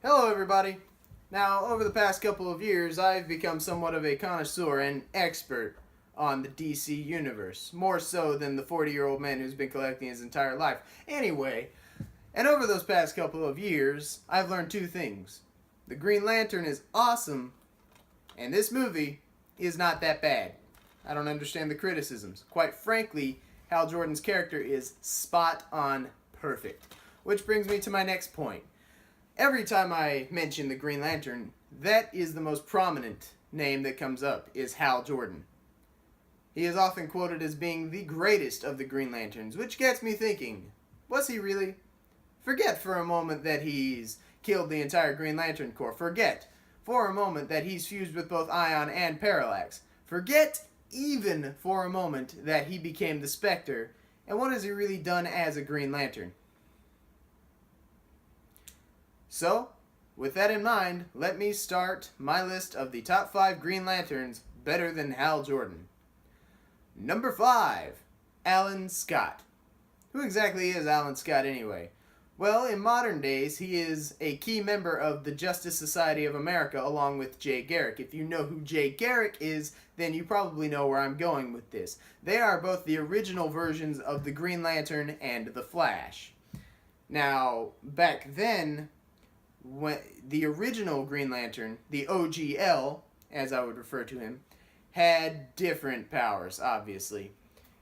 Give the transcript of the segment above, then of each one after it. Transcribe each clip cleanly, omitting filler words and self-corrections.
Hello, everybody. Now, over the past couple of years, I've become somewhat of a connoisseur and expert on the DC Universe, more so than the 40-year-old man who's been collecting his entire life. Anyway, and over those past couple of years, I've learned two things. The Green Lantern is awesome, and this movie is not that bad. I don't understand the criticisms. Quite frankly, Hal Jordan's character is spot on perfect. Which brings me to my next point. Every time I mention the Green Lantern, that is the most prominent name that comes up, is Hal Jordan. He is often quoted as being the greatest of the Green Lanterns, which gets me thinking, was he really? Forget for a moment that he's killed the entire Green Lantern Corps. Forget for a moment that he's fused with both Ion and Parallax. Forget even for a moment that he became the Spectre. And what has he really done as a Green Lantern? So, with that in mind, let me start my list of the top 5 Green Lanterns better than Hal Jordan. Number 5, Alan Scott. Who exactly is Alan Scott anyway? Well, in modern days, he is a key member of the Justice Society of America along with Jay Garrick. If you know who Jay Garrick is, then you probably know where I'm going with this. They are both the original versions of the Green Lantern and the Flash. Now, back then, when the original Green Lantern, the OGL, as I would refer to him, had different powers, obviously.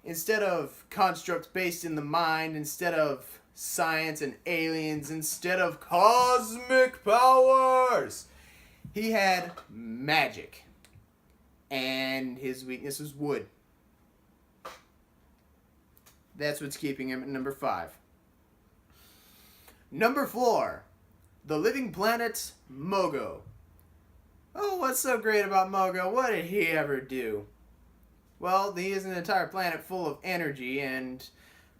Instead of constructs based in the mind, instead of science and aliens, instead of cosmic powers, he had magic. And his weakness was wood. That's what's keeping him at number 5. Number 4. The living planet, Mogo. Oh, what's so great about Mogo? What did he ever do? Well, he is an entire planet full of energy, and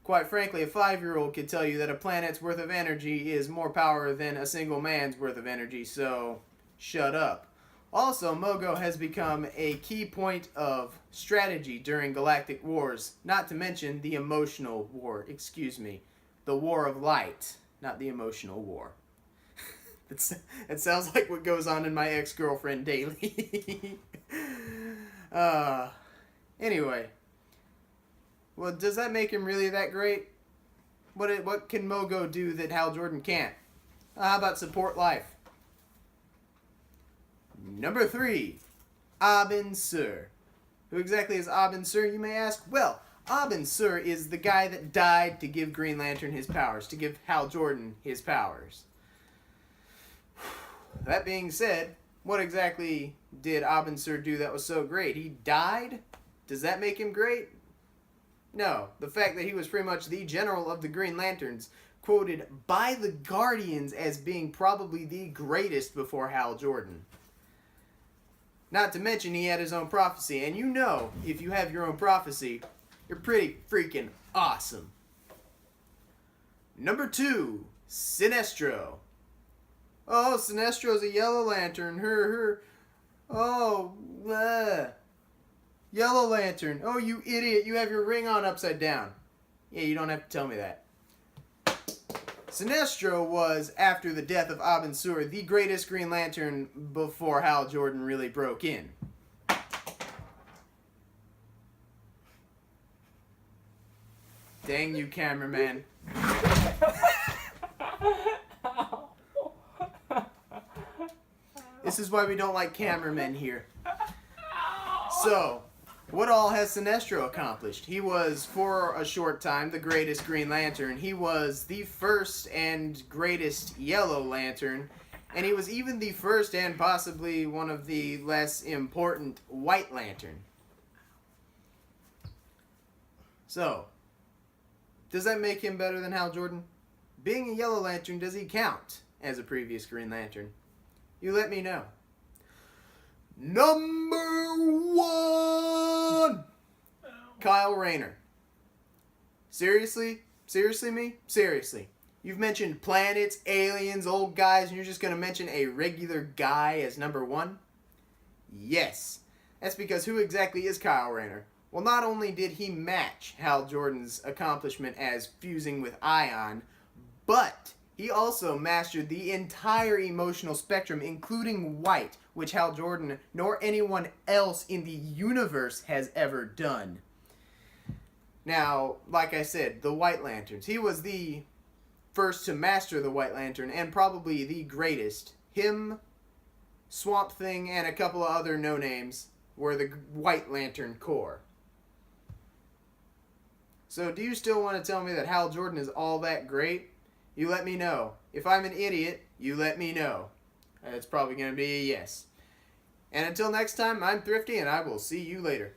quite frankly, a 5-year-old could tell you that a planet's worth of energy is more power than a single man's worth of energy, so shut up. Also, Mogo has become a key point of strategy during galactic wars, not to mention the emotional war, the War of Light, not the emotional war. It sounds like what goes on in my ex-girlfriend daily. Anyway. Well, does that make him really that great? What can Mogo do that Hal Jordan can't? How about support life? Number 3. Abin Sur. Who exactly is Abin Sur, you may ask? Well, Abin Sur is the guy that died to give Green Lantern his powers, to give Hal Jordan his powers. That being said, what exactly did Abin Sur do that was so great? He died? Does that make him great? No. The fact that he was pretty much the general of the Green Lanterns, quoted by the Guardians as being probably the greatest before Hal Jordan. Not to mention he had his own prophecy, and you know, if you have your own prophecy, you're pretty freaking awesome. Number 2, Sinestro. Oh, Sinestro's a Yellow Lantern. Oh, Yellow Lantern. Oh, you idiot. You have your ring on upside down. Yeah, you don't have to tell me that. Sinestro was, after the death of Abin Sur, the greatest Green Lantern before Hal Jordan really broke in. Dang you, cameraman. This is why we don't like cameramen here. So, what all has Sinestro accomplished? He was, for a short time, the greatest Green Lantern. He was the first and greatest Yellow Lantern. And he was even the first and possibly one of the less important White Lantern. So, does that make him better than Hal Jordan? Being a Yellow Lantern, does he count as a previous Green Lantern? You let me know. Number 1! Kyle Rayner. Seriously? Seriously, me? Seriously. You've mentioned planets, aliens, old guys, and you're just going to mention a regular guy as number 1? Yes. That's because who exactly is Kyle Rayner? Well, not only did he match Hal Jordan's accomplishment as fusing with Ion, but He also mastered the entire emotional spectrum, including white, which Hal Jordan nor anyone else in the universe has ever done. Now, like I said, the White Lanterns. He was the first to master the White Lantern, and probably the greatest. Him, Swamp Thing, and a couple of other no-names were the White Lantern Corps. So do you still want to tell me that Hal Jordan is all that great? You let me know. If I'm an idiot, you let me know. It's probably going to be a yes. And until next time, I'm Thrifty, and I will see you later.